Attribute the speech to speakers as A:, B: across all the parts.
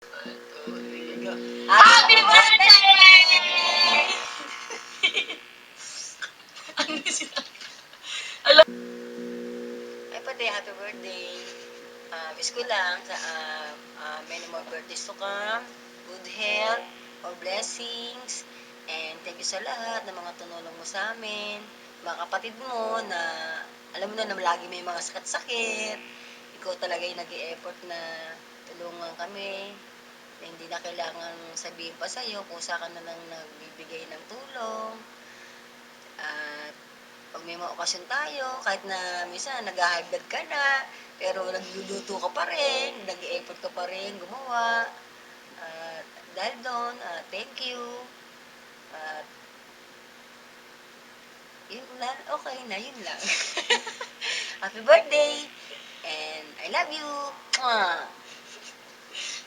A: Happy birthday! Ano sila? Ay pati, happy birthday. Wish ko lang sa many more birthdays to come, good health, more blessings, and thank you sa lahat ng mga tumulong mo sa amin, mga kapatid mo na alam mo na lagi may mga sakit-sakit. Ikaw talaga yung nag-i-effort na tulungan kami, na hindi na kailangan sabihin pa sa'yo kung saan ka na lang nagbibigay ng tulong. At pag may mga okasyon tayo, kahit na minsan nag-high blood ka na, pero nagluluto ka pa rin, nag-effort ka pa rin gumawa. At dahil doon, thank you. At yun lang, okay na, yun lang. Happy birthday! And I love you! Mwah!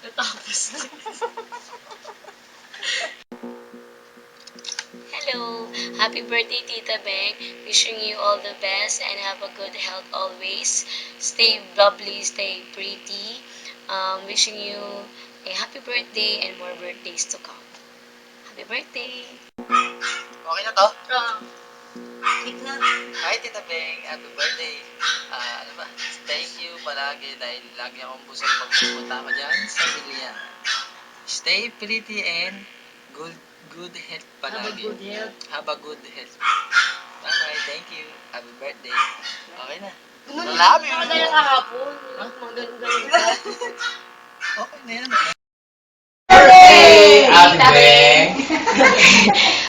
A: Natapos na.
B: Hello! Happy birthday, Tita Beng. Wishing you all the best and have a good health always. Stay bubbly, stay pretty. Wishing you a happy birthday and more birthdays to come. Happy birthday!
C: Okay na to?
A: Click na.
C: Hi, Tita Beng. Happy birthday. Ano ba? Thank you palagi dahil lagi akong busog pag pupunta ako dyan sa Bilian. Stay pretty and good health palagi.
A: Have a good health.
C: Have a good health. Bye-bye. Thank you. Happy birthday. Okay na. Love you.
A: Nakadala kahapon. Mga ganun-ganun ka.
C: Okay na yan.
D: Birthday, Ate Beng!